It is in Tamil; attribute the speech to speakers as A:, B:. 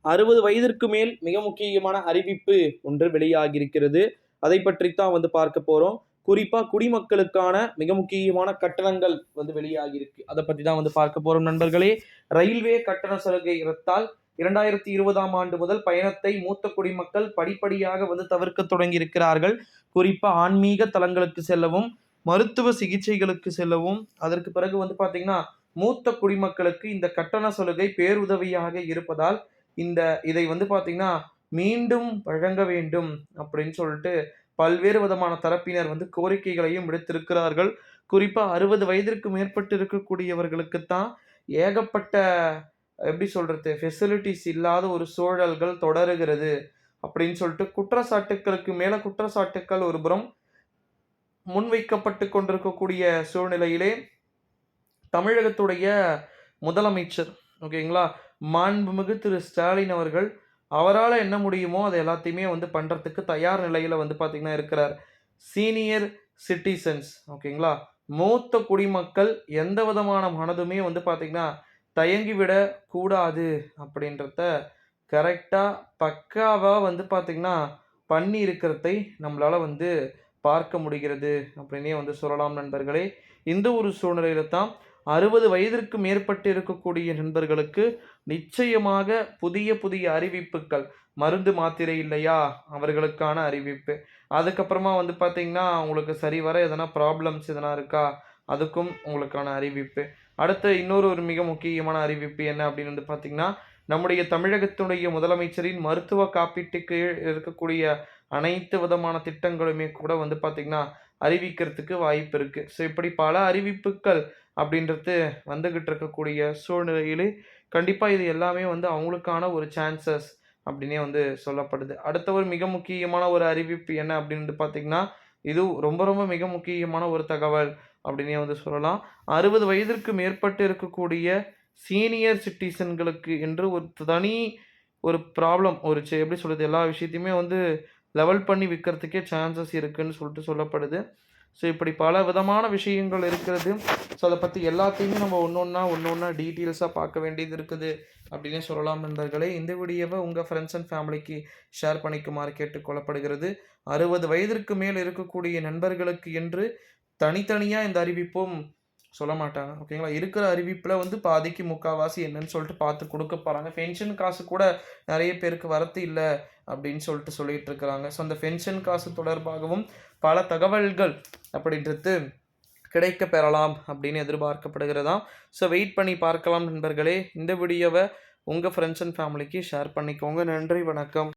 A: 60 வயதிற்கு மேல் மிக முக்கியமான அறிவிப்பு ஒன்று வெளியாகியிருக்கிறது. அதை பற்றித்தான் பார்க்க போறோம். குறிப்பா குடிமக்களுக்கான மிக முக்கியமான கட்டணங்கள் வெளியாகியிருக்கு. அதை பத்தி தான் பார்க்க போறோம் நண்பர்களே. ரயில்வே கட்டண சலுகை ரத்தால் 2020ஆம் ஆண்டு முதல் பயணத்தை மூத்த குடிமக்கள் படிப்படியாக தவிர்க்க தொடங்கி இருக்கிறார்கள். குறிப்பா ஆன்மீக தலங்களுக்கு செல்லவும், மருத்துவ சிகிச்சைகளுக்கு செல்லவும், அதற்கு பிறகு பாத்தீங்கன்னா மூத்த குடிமக்களுக்கு இந்த கட்டண சலுகை பேருதவியாக இருப்பதால் இதை பாத்தீங்கன்னா மீண்டும் வழங்க வேண்டும் அப்படின்னு சொல்லிட்டு பல்வேறு விதமான தரப்பினர் கோரிக்கைகளையும் விடுத்திருக்கிறார்கள். குறிப்பா 60 வயதிற்கு மேற்பட்டு இருக்கக்கூடியவர்களுக்கு தான் ஏகப்பட்ட எப்படி சொல்றது ஃபெசிலிட்டிஸ் இல்லாத ஒரு சூழல்கள் தொடருகிறது அப்படின்னு சொல்லிட்டு குற்றச்சாட்டுக்களுக்கு மேல குற்றச்சாட்டுக்கள் ஒருபுறம் முன்வைக்கப்பட்டு கொண்டிருக்கக்கூடிய சூழ்நிலையிலே தமிழகத்துடைய முதலமைச்சர் ஓகேங்களா, மாண்புமிகு திரு ஸ்டாலின் அவர்கள் அவரால் என்ன முடியுமோ அதை எல்லாத்தையுமே பண்ணுறதுக்கு தயார் நிலையில் பார்த்தீங்கன்னா இருக்கிறார். சீனியர் சிட்டிசன்ஸ் ஓகேங்களா, மூத்த குடிமக்கள் எந்த விதமான மனதுமே பார்த்தீங்கன்னா தயங்கிவிட கூடாது அப்படின்றத கரெக்டாக பக்காவாக பார்த்தீங்கன்னா பண்ணி இருக்கிறதை நம்மளால் பார்க்க முடிகிறது அப்படின்னே சொல்லலாம் நண்பர்களே. இந்த ஒரு சூழ்நிலையில தான் 60 வயதிற்கு மேற்பட்டு இருக்கக்கூடிய நண்பர்களுக்கு நிச்சயமாக புதிய புதிய அறிவிப்புகள், மருந்து மாத்திரை இல்லையா அவர்களுக்கான அறிவிப்பு, அதுக்கப்புறமா பார்த்தீங்கன்னா உங்களுக்கு சரிவர எதனா ப்ராப்ளம்ஸ் எதனா இருக்கா அதுக்கும் உங்களுக்கான அறிவிப்பு. அடுத்து இன்னொரு மிக முக்கியமான அறிவிப்பு என்ன அப்படின்னு பார்த்தீங்கன்னா நம்முடைய தமிழகத்தினுடைய முதலமைச்சரின் மருத்துவ காப்பீட்டுக்கு இருக்கக்கூடிய அனைத்து விதமான திட்டங்களுமே கூட பார்த்தீங்கன்னா அறிவிக்கிறதுக்கு வாய்ப்பு இருக்கு. ஸோ இப்படி பல அறிவிப்புகள் அப்படின்றது வந்துகிட்டு இருக்கக்கூடிய சூழ்நிலையிலே கண்டிப்பாக இது எல்லாமே அவங்களுக்கான ஒரு சான்சஸ் அப்படின்னே சொல்லப்படுது. அடுத்த ஒரு மிக முக்கியமான ஒரு அறிவிப்பு என்ன அப்படின்னு பார்த்தீங்கன்னா இது ரொம்ப ரொம்ப மிக முக்கியமான ஒரு தகவல் அப்படின்னே சொல்லலாம். 60 வயதிற்கு மேற்பட்டு இருக்கக்கூடிய சீனியர் சிட்டிசன்களுக்கு என்று ஒரு தனி ஒரு ப்ராப்ளம் ஒரு எப்படி சொல்கிறது எல்லா விஷயத்தையுமே லெவல் பண்ணி விற்கிறதுக்கே சான்சஸ் இருக்குதுன்னு சொல்லிட்டு சொல்லப்படுது. ஸோ இப்படி பல விதமான விஷயங்கள் இருக்கிறது. ஸோ அதை பற்றி எல்லாத்தையுமே நம்ம ஒன்று ஒன்றா டீட்டெயில்ஸாக பார்க்க வேண்டியது இருக்குது அப்படின்னே சொல்லலாம் நண்பர்களே. இந்த வீடியோவை உங்கள் ஃப்ரெண்ட்ஸ் அண்ட் ஃபேமிலிக்கு ஷேர் பண்ணிக்குமாறு கேட்டுக்கொள்ளப்படுகிறது. 60 வயதிற்கு மேல் இருக்கக்கூடிய நண்பர்களுக்கு என்று தனித்தனியாக இந்த அறிவிப்பும் சொல்ல மாட்டாங்க ஓகேங்களா. இருக்கிற அறிவிப்பில் பாதிக்கு முக்கால்வாசி என்னன்னு சொல்லிட்டு பார்த்து கொடுக்க போகிறாங்க. பென்ஷன் காசு கூட நிறைய பேருக்கு வரத்து இல்லை அப்படின்னு சொல்லிட்டு இருக்கிறாங்க. ஸோ அந்த பென்ஷன் காசு தொடர்பாகவும் பல தகவல்கள் அப்படின்றது கிடைக்க பெறலாம் அப்படின்னு எதிர்பார்க்கப்படுகிறதாம். ஸோ வெயிட் பண்ணி பார்க்கலாம் நண்பர்களே. இந்த வீடியோவை உங்கள் ஃப்ரெண்ட்ஸ் அண்ட் ஃபேமிலிக்கு ஷேர் பண்ணிக்கோங்க. நன்றி, வணக்கம்.